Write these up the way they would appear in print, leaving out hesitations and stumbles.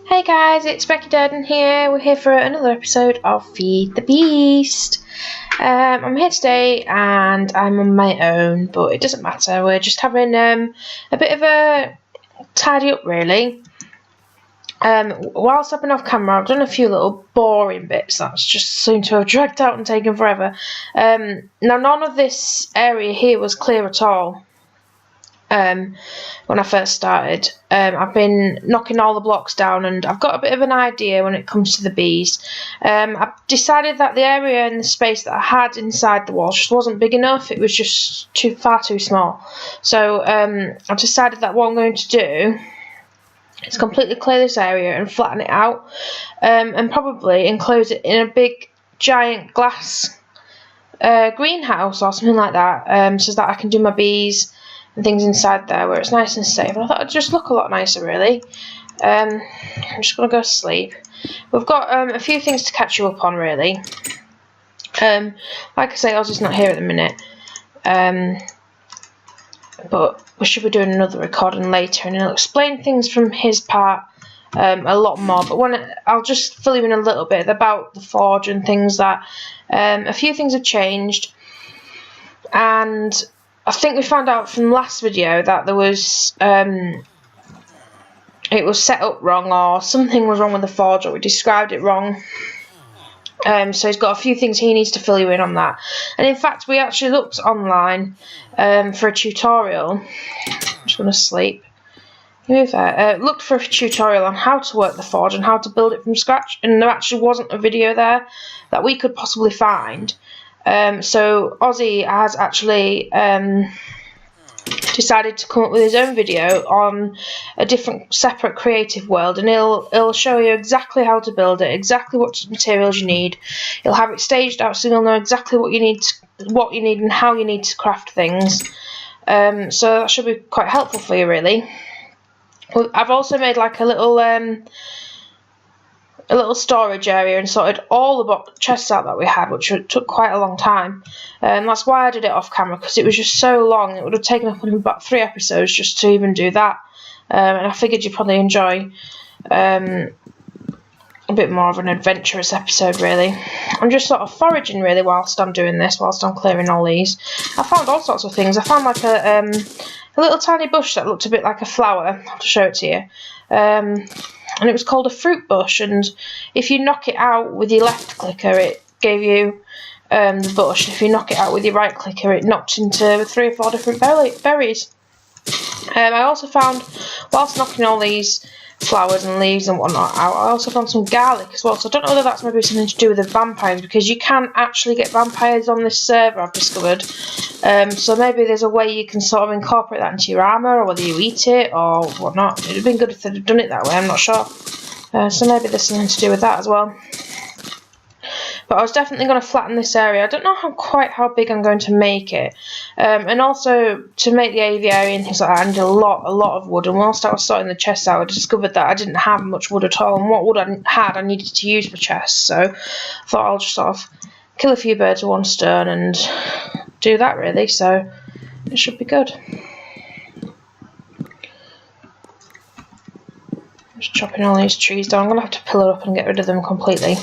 Hey guys, it's Becki Duerden here. We're here for another episode of Feed the Beast. I'm here today and I'm on my own, but it doesn't matter. We're just having a bit of a tidy up really. Whilst I've been off camera, I've done a few little boring bits that's just seemed to have dragged out and taken forever. Now none of this area here was clear at all. When I first started, I've been knocking all the blocks down and I've got a bit of an idea when it comes to the bees. I've decided that the area and the space that I had inside the wall just wasn't big enough. It was just far too small. So I've decided that what I'm going to do is completely clear this area and flatten it out, and probably enclose it in a big giant glass greenhouse or something like that, so that I can do my bees and things inside there where it's nice and safe. And I thought it'd just look a lot nicer really. I'm just going to go to sleep. We've got a few things to catch you up on really. Like I say, Ozzy's not here at the minute, but we should be doing another recording later and he'll explain things from his part a lot more. But I'll just fill you in a little bit about the forge and things that a few things have changed. And I think we found out from the last video that there was it was set up wrong, or something was wrong with the forge, or we described it wrong. So he's got a few things he needs to fill you in on that. And in fact, we actually looked online for a tutorial. I'm just going to sleep. Move there. Looked for a tutorial on how to work the forge and how to build it from scratch, and there actually wasn't a video there that we could possibly find. So Ozzy has actually decided to come up with his own video on a different, separate creative world, and he'll show you exactly how to build it, exactly what materials you need. He'll have it staged out so you'll know exactly what you need and how you need to craft things. So that should be quite helpful for you, really. I've also made like a little storage area and sorted all the chests out that we had, which took quite a long time. And that's why I did it off camera, because it was just so long. It would have taken up about 3 episodes just to even do that. And I figured you'd probably enjoy a bit more of an adventurous episode, really. I'm just sort of foraging, really, whilst I'm doing this, whilst I'm clearing all these. I found all sorts of things. I found like a little tiny bush that looked a bit like a flower. I'll have to show it to you. And it was called a fruit bush, and if you knock it out with your left clicker, it gave you the bush. If you knock it out with your right clicker, it knocked into 3 or 4 different berries. I also found, whilst knocking all these flowers and leaves and whatnot out, I also found some garlic as well. So I don't know whether that's maybe something to do with the vampires, because you can actually get vampires on this server, I've discovered. So maybe there's a way you can sort of incorporate that into your armour, or whether you eat it or whatnot. It would have been good if they'd have done it that way, I'm not sure. So maybe there's something to do with that as well. But I was definitely going to flatten this area. I don't know quite how big I'm going to make it. And also, to make the aviary and things like that, I need a lot of wood. And whilst I was sorting the chests out, I discovered that I didn't have much wood at all. And what wood I had, I needed to use for chests. So I thought I'll just sort of kill a few birds with one stone and do that, really. So it should be good. Just chopping all these trees down. I'm going to have to pillar up and get rid of them completely.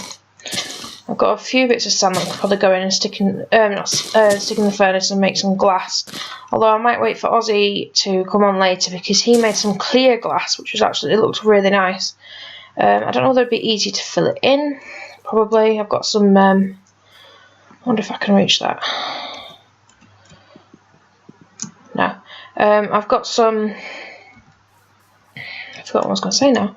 I've got a few bits of sand that I could probably go in and stick in the furnace and make some glass. Although I might wait for Ozzy to come on later, because he made some clear glass, which was actually, it looks really nice. I don't know whether it'd be easy to fill it in. Probably. I've got some. I wonder if I can reach that. No. I've got some. I forgot what I was going to say now.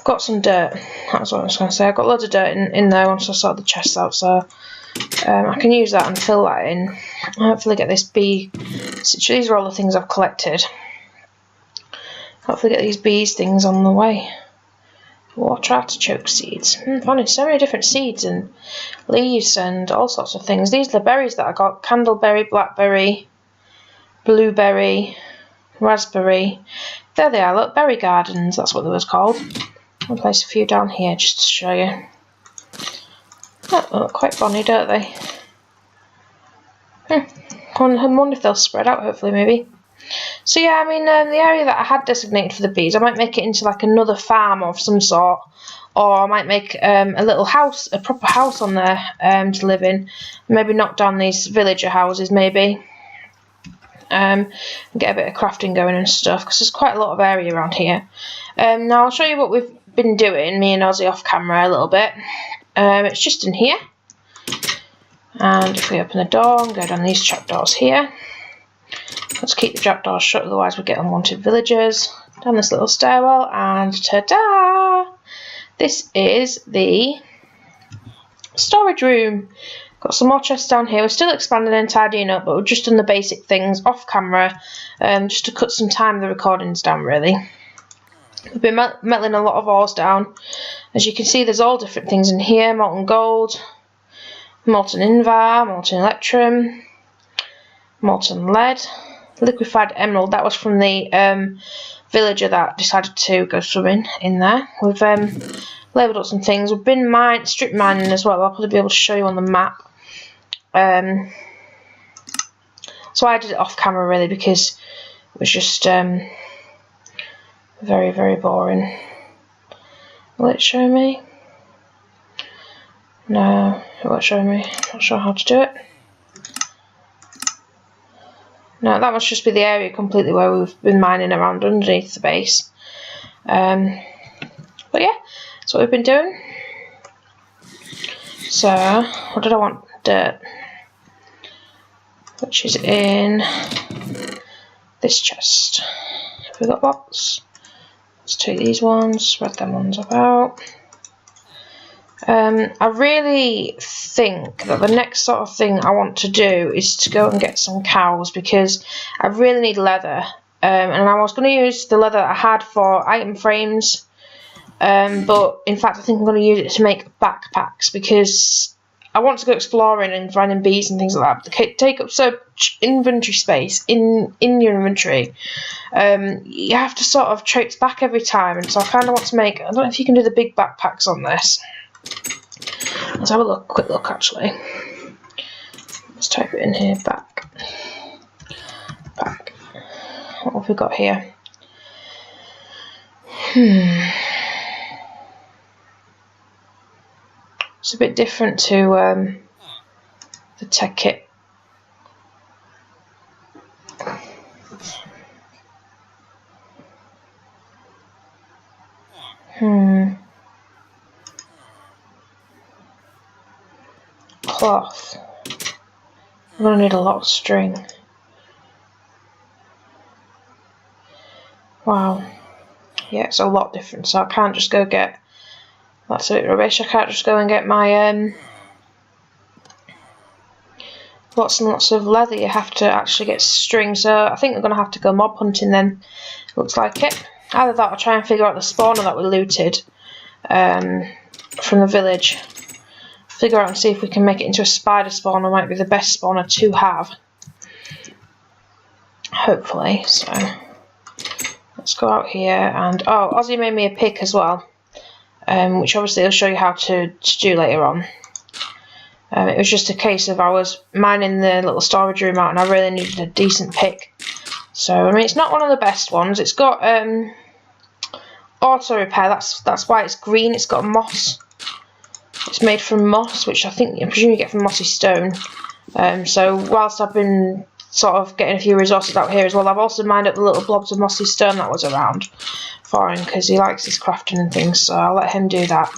Got some dirt, that's what I was going to say. I've got loads of dirt in there once I sort the chests out, so I can use that and fill that in. Hopefully get this bee, these are all the things I've collected. Hopefully get these bees things on the way. Water artichoke seeds. Funny, so many different seeds and leaves and all sorts of things. These are the berries that I got: candleberry, blackberry, blueberry, raspberry. There they are, look, berry gardens, that's what they was called. I'll place a few down here just to show you. Oh, they look quite bonny, don't they? I wonder if they'll spread out, hopefully, maybe. So yeah, I mean, the area that I had designated for the bees, I might make it into like another farm of some sort, or I might make a little house, a proper house on there to live in. Maybe knock down these villager houses, maybe. And get a bit of crafting going and stuff, because there's quite a lot of area around here. Now I'll show you what we've been doing, me and Ozzy off camera a little bit. It's just in here, and if we open the door and go down these trapdoors here, let's keep the trapdoors shut, otherwise we get unwanted villagers. Down this little stairwell, and ta-da! This is the storage room. Got some more chests down here. We're still expanding and tidying up, but we've just done the basic things off camera, just to cut some time of the recordings down, really. We've been melting a lot of ores down. As you can see, there's all different things in here. Molten gold, molten invar, molten electrum, molten lead, liquefied emerald. That was from the villager that decided to go swimming in there. We've labelled up some things. We've been strip mining as well. I'll probably be able to show you on the map. So I did it off camera, really, because it was just very, very boring. Will it show me? No, it won't show me. Not sure how to do it. No, that must just be the area completely where we've been mining around underneath the base. But yeah, that's what we've been doing. So, what did I want? Dirt. Which is in this chest. Have we got lots? Let's take these ones, spread them ones about. I really think that the next sort of thing I want to do is to go and get some cows, because I really need leather. And I was going to use the leather that I had for item frames, but in fact I think I'm going to use it to make backpacks, because I want to go exploring and finding bees and things like that. But they take up so much inventory space in your inventory. You have to sort of traipse back every time, and so I kind of want to make, I don't know if you can do the big backpacks on this. Let's have a quick look actually. Let's type it in here, back. What have we got here? It's a bit different to the tech kit. Cloth. I'm going to need a lot of string. Wow. Yeah, it's a lot different, so I can't just go get... That's a bit rubbish. I can't just go and get my lots and lots of leather. You have to actually get string, so I think I'm going to have to go mob hunting then. Looks like it. Either that or try and figure out the spawner that we looted from the village. Figure out and see if we can make it into a spider spawner. Might be the best spawner to have. Hopefully. So let's go out here, and oh, Ozzy made me a pick as well, which obviously he'll show you how to do later on. It was just a case of I was mining the little storage room out and I really needed a decent pick. So I mean, it's not one of the best ones. It's got auto repair. That's why it's green. It's got moss. It's made from moss, which I presume you get from mossy stone. So whilst I've been sort of getting a few resources out here as well, I've also mined up the little blobs of mossy stone that was around for him, because he likes his crafting and things, so I'll let him do that.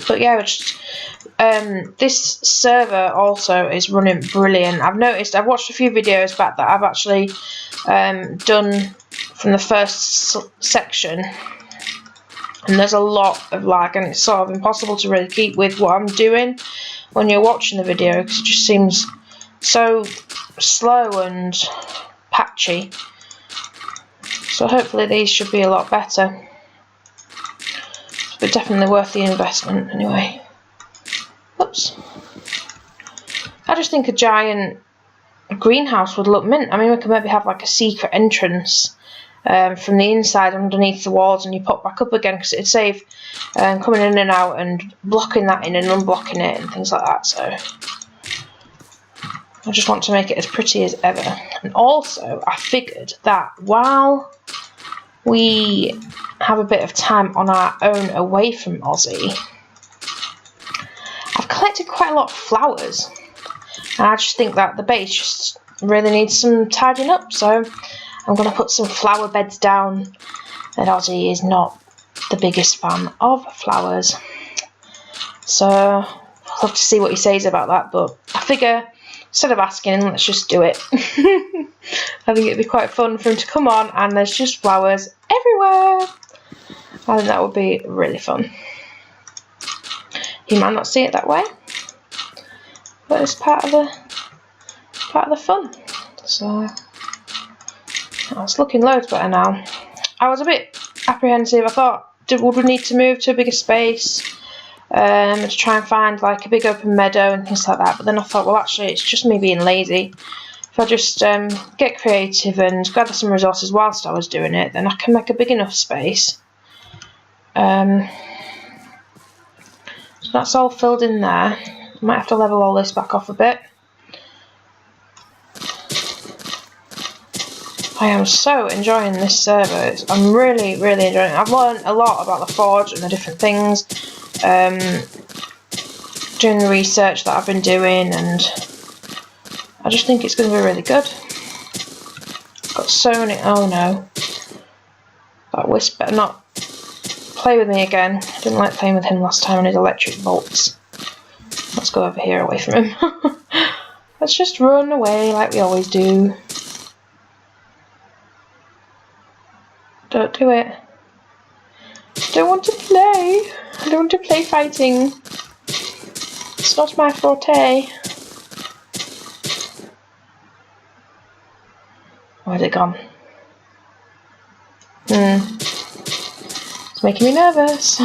But yeah, this server also is running brilliant. I've watched a few videos back that I've actually done from the first section, and there's a lot of lag, and it's sort of impossible to really keep with what I'm doing when you're watching the video, because it just seems so slow and patchy. So hopefully these should be a lot better, but definitely worth the investment anyway. Oops. I just think a giant greenhouse would look mint. I mean, we could maybe have like a secret entrance from the inside underneath the walls, and you pop back up again, because it'd save coming in and out and blocking that in and unblocking it and things like that. So I just want to make it as pretty as ever. And also, I figured that while we have a bit of time on our own away from Aussie, I've collected quite a lot of flowers. And I just think that the base just really needs some tidying up. So I'm going to put some flower beds down. And Aussie is not the biggest fan of flowers. So I'll have to see what he says about that. But I figure, instead of asking him, let's just do it. I think it'd be quite fun for him to come on and there's just flowers everywhere. I think that would be really fun. He might not see it that way, but it's part of the fun. So it's looking loads better now. I was a bit apprehensive. I thought, would we need to move to a bigger space to try and find like a big open meadow and things like that? But then I thought, well, actually, it's just me being lazy. If I just get creative and gather some resources whilst I was doing it, then I can make a big enough space. So that's all filled in there. I might have to level all this back off a bit. I am so enjoying this server. I'm really enjoying it. I've learned a lot about the Forge and the different things. Doing the research that I've been doing, and I just think it's going to be really good. Got so many. Oh no. That Wisp better not play with me again. I didn't like playing with him last time on his electric bolts. Let's go over here away from him. Let's just run away like we always do. Don't do it. Don't want to play. I don't want to play fighting. It's not my forte. Where's it gone? It's making me nervous.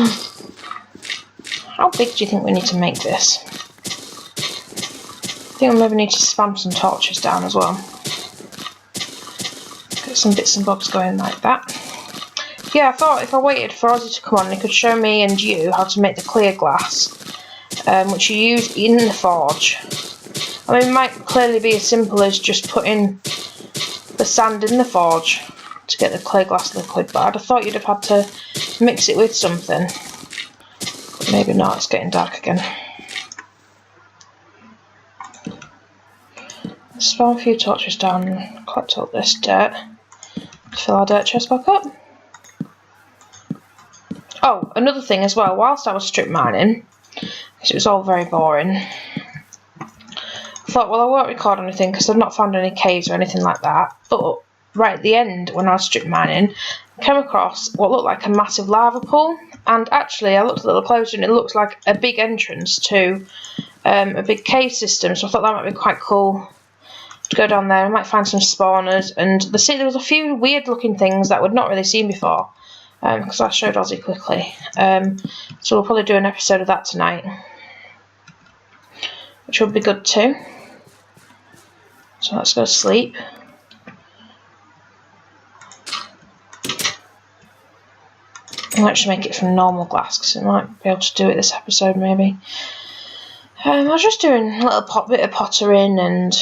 How big do you think we need to make this? I think we'll maybe need to spam some torches down as well. Get some bits and bobs going like that. Yeah, I thought if I waited for Ozzy to come on, he could show me and you how to make the clear glass, which you use in the forge. I mean, it might clearly be as simple as just putting the sand in the forge to get the clear glass liquid, but I'd have thought you'd have had to mix it with something. But maybe not, it's getting dark again. Let's spawn a few torches down and collect all this dirt to fill our dirt chest back up. Oh, another thing as well, whilst I was strip mining, because it was all very boring, I thought, well, I won't record anything because I've not found any caves or anything like that, but right at the end, when I was strip mining, I came across what looked like a massive lava pool, and actually I looked a little closer and it looks like a big entrance to a big cave system, so I thought that might be quite cool to go down there. I might find some spawners, and there was a few weird looking things that we'd not really seen before. Because I showed Ozzy quickly. So we'll probably do an episode of that tonight, which would be good too. So let's go to sleep. I'll actually make it from normal glass because I might be able to do it this episode maybe. I was just doing a little bit of pottering, and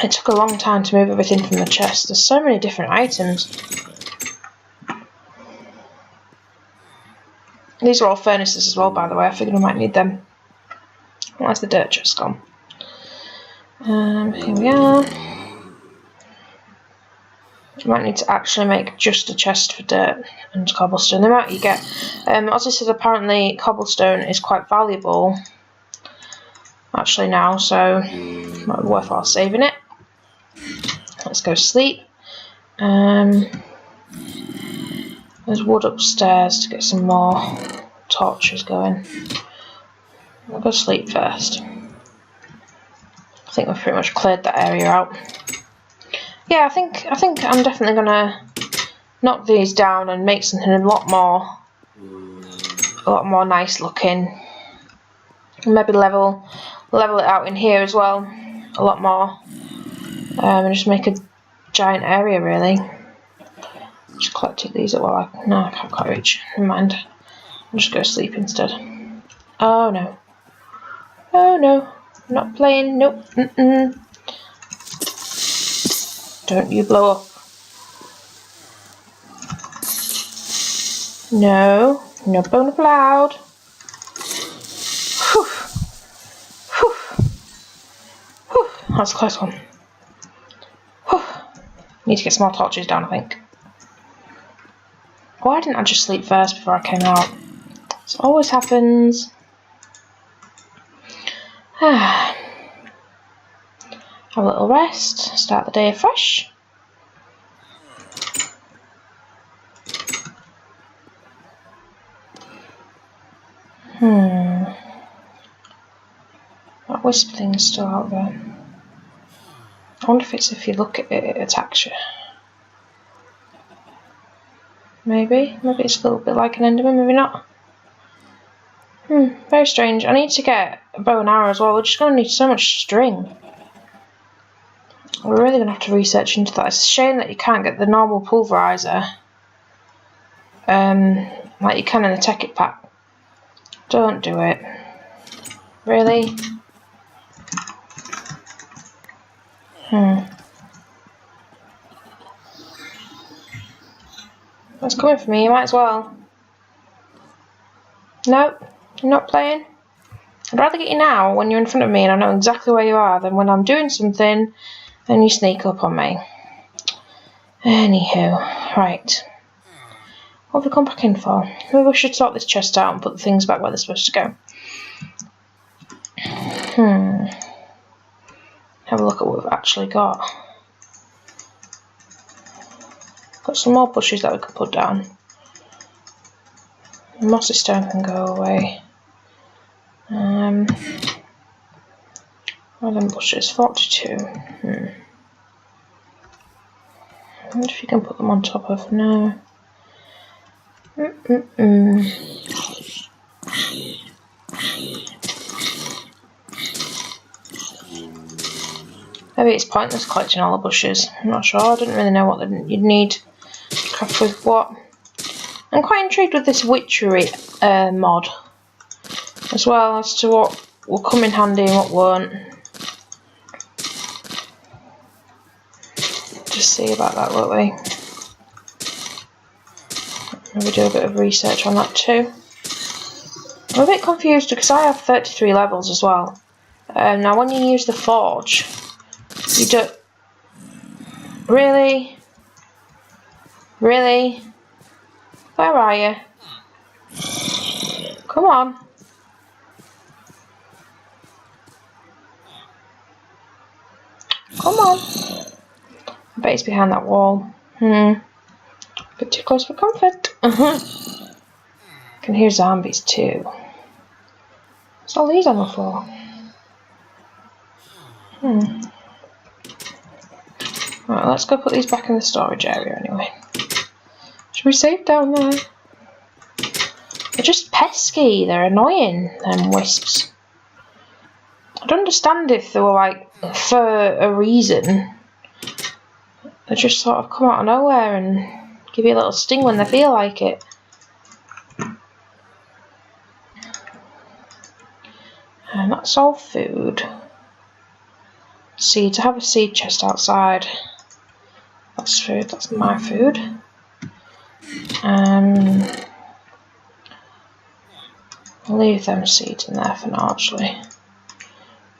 it took a long time to move everything from the chest. There's so many different items. These are all furnaces as well, by the way. I figured I might need them. Where's the dirt chest gone? Here we are. You might need to actually make just a chest for dirt and cobblestone. The amount you get. Ozzy said apparently cobblestone is quite valuable actually now, so it might be worthwhile saving it. Let's go sleep. There's wood upstairs to get some more torches going. I'll go sleep first. I think we've pretty much cleared that area out. Yeah, I think I'm definitely gonna knock these down and make something a lot more nice looking. Maybe level it out in here as well a lot more, and just make a giant area really. Just collected these at I can't quite reach. Never mind. I'll just go sleep instead. Oh no. Oh no. I'm not playing. Nope. Don't you blow up. No. No blowing up loud. Whew. Whew. Whew. That's a close one. Whew. Need to get some more torches down, I think. Why didn't I just sleep first before I came out? This always happens. Have a little rest. Start the day afresh. That wisp thing's still out there. I wonder if it's if you look at it, it attacks you. Maybe it's a little bit like an enderman, maybe not. Very strange. I need to get a bow and arrow as well. We're just going to need so much string. We're really going to have to research into that. It's a shame that you can't get the normal pulverizer. Like you can in the Tech-It pack. Don't do it. Really? That's coming for me, you might as well. Nope, you're not playing. I'd rather get you now when you're in front of me and I know exactly where you are than when I'm doing something and you sneak up on me. Anywho, right. What have we come back in for? Maybe we should sort this chest out and put the things back where they're supposed to go. Have a look at what we've actually got. Got some more bushes that we can put down. The mossy stone can go away. What are them bushes? 42. I wonder if you can put them on top of. No. Maybe it's pointless collecting all the bushes. I'm not sure. I didn't really know what you'd need to craft with what. I'm quite intrigued with this Witchery mod as well, as to what will come in handy and what won't. Just see about that, won't we? Maybe do a bit of research on that too. I'm a bit confused because I have 33 levels as well. Now when you use the forge, you don't... Really? Really? Where are you? Come on. Come on. I bet he's behind that wall. A bit too close for comfort. I can hear zombies too. What's all these on the floor? Right, let's go put these back in the storage area anyway. Should we save down there? They're just pesky, they're annoying, them wisps. I'd understand if they were like for a reason. They just sort of come out of nowhere and give you a little sting when they feel like it. And that's all food. Seeds. I have a seed chest outside. That's food. That's my food. I'll leave them seeds in there for now, actually.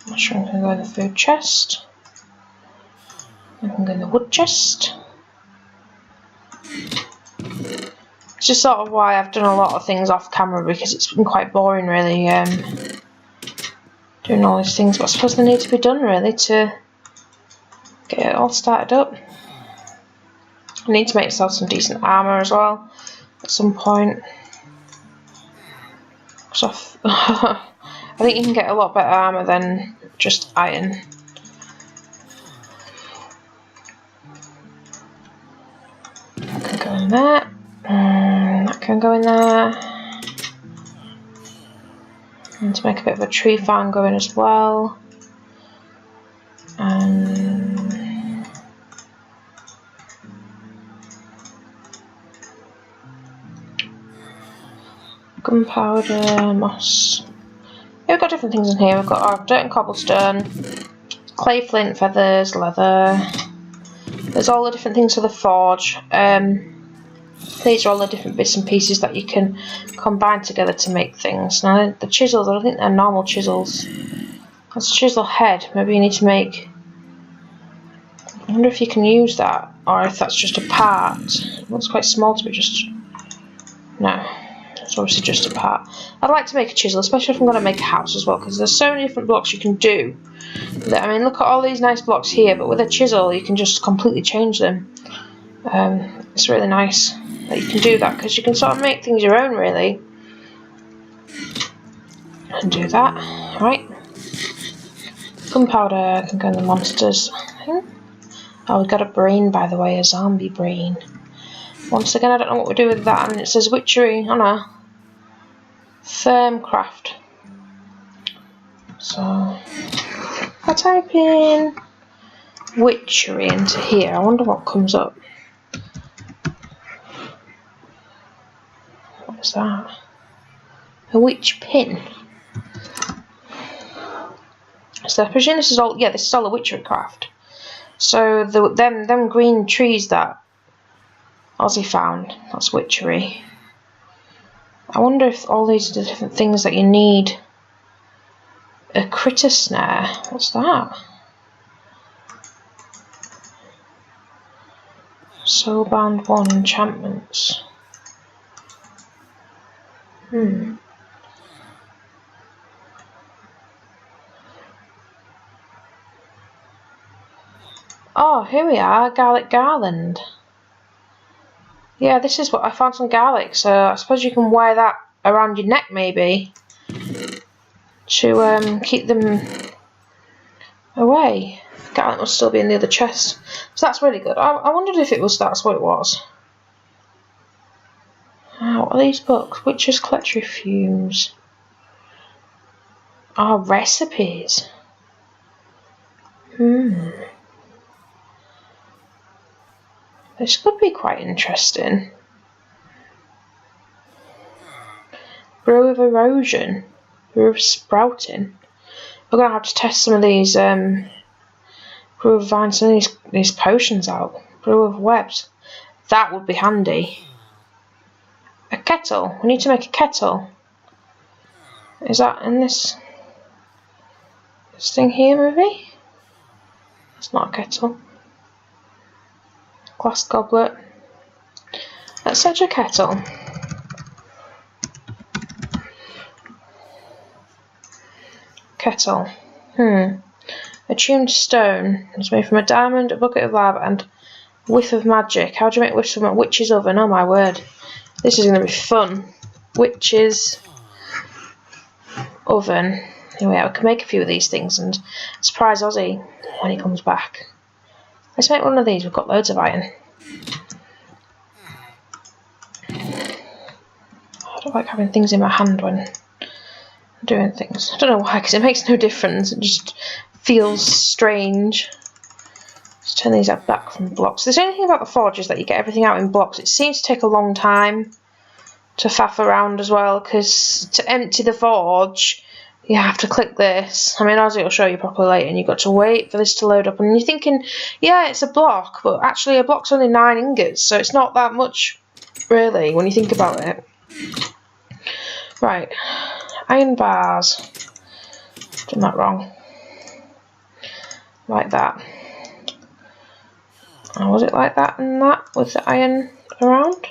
Mushroom can go in the food chest. I can go in the wood chest. It's just sort of why I've done a lot of things off camera, because it's been quite boring, really. Doing all these things, but I suppose they need to be done, really, to get it all started up. I need to make myself some decent armour as well at some point. I think you can get a lot better armour than just iron. That can go in there. That can go in there. And to make a bit of a tree farm going as well. Gunpowder, moss. Yeah, we've got different things in here. We've got our dirt and cobblestone, clay, flint, feathers, leather. There's all the different things for the forge. These are all the different bits and pieces that you can combine together to make things. Now the chisels, I don't think they're normal chisels. That's a chisel head. Maybe you need to make... I wonder if you can use that, or if that's just a part. It looks quite small to be just... No, it's obviously just a part. I'd like to make a chisel, especially if I'm going to make a house as well, because there's so many different blocks you can do. I mean, look at all these nice blocks here, but with a chisel you can just completely change them. It's really nice that you can do that, because you can sort of make things your own, really. And do that. Right. Gunpowder can go in the monsters. Oh, we've got a brain, by the way, a zombie brain. Once again, I don't know what we do with that. I mean, it says Witchery. Oh no. Thermcraft. So, I type in Witchery into here. I wonder what comes up. What's that? A witch pin. So I presume this is all. Yeah, this is all a witchery craft. So them green trees that Ozzy found. That's witchery. I wonder if all these are the different things that you need. A critter snare. What's that? Soulbound 1 enchantments. Oh, here we are, garlic garland. Yeah, this is what I found, some garlic, so I suppose you can wear that around your neck maybe to keep them away. Garlic must still be in the other chest, so that's really good. I wondered if that's what it was. Oh, what are these books? Witch's Collectory Fumes. Oh, recipes. This could be quite interesting. Brew of erosion. Brew of sprouting. We're going to have to test some of these brew of vine, some of these potions out. Brew of webs. That would be handy. A kettle. We need to make a kettle. Is that in this thing here maybe? It's not a kettle. Glass goblet. Let's search a kettle. Kettle. Attuned stone. It's made from a diamond, a bucket of lava, and a whiff of magic. How do you make whiffs from a witch's oven? Oh my word. This is going to be fun. Witch's oven. Here we are. We can make a few of these things and surprise Ozzy when he comes back. Let's make one of these. We've got loads of iron. I don't like having things in my hand when I'm doing things. I don't know why, because it makes no difference. It just feels strange. Let's turn these out back from blocks. The only thing about the forge is that you get everything out in blocks. It seems to take a long time to faff around as well, because to empty the forge you have to click this. I mean, Ozzy will show you properly later, and you've got to wait for this to load up, and you're thinking, yeah, it's a block, but actually a block's only 9 ingots, so it's not that much really when you think about it. Right, iron bars. Done that wrong. Like that. Oh, was it like that and that with the iron around?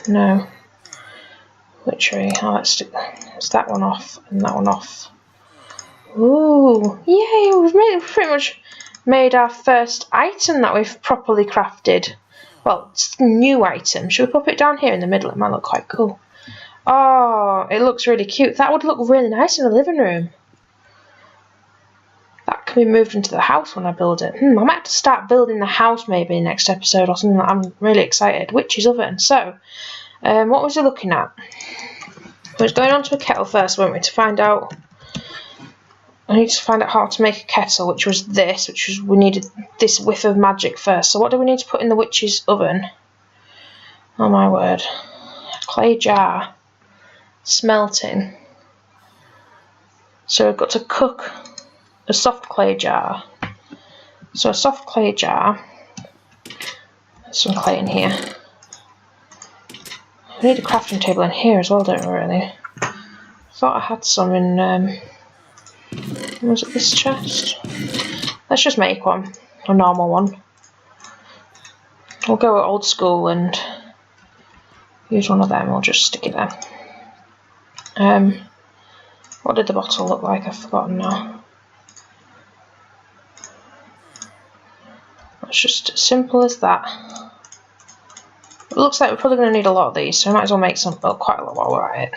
No. Witchery. Oh, let's that one off and that one off. Ooh, yay! We've pretty much made our first item that we've properly crafted. Well, it's a new item. Should we pop it down here in the middle? It might look quite cool. Oh, it looks really cute. That would look really nice in the living room. That can be moved into the house when I build it. I might have to start building the house maybe next episode or something. I'm really excited. Witch's oven. So, what was I looking at? We was going on to a kettle first, weren't we, to find out. I need to find out how to make a kettle, which was this, we needed this whiff of magic first. So what do we need to put in the witch's oven? Oh my word. A clay jar. smelting. So we've got to cook a soft clay jar. So a soft clay jar. There's some clay in here. We need a crafting table in here as well, don't we, really? Thought I had some in, was it this chest? Let's just make one, a normal one. We'll go old school and use one of them, we'll just stick it there. What did the bottle look like? I've forgotten now. It's just as simple as that. It looks like we're probably going to need a lot of these, so I might as well make some, well, quite a lot while we're at it.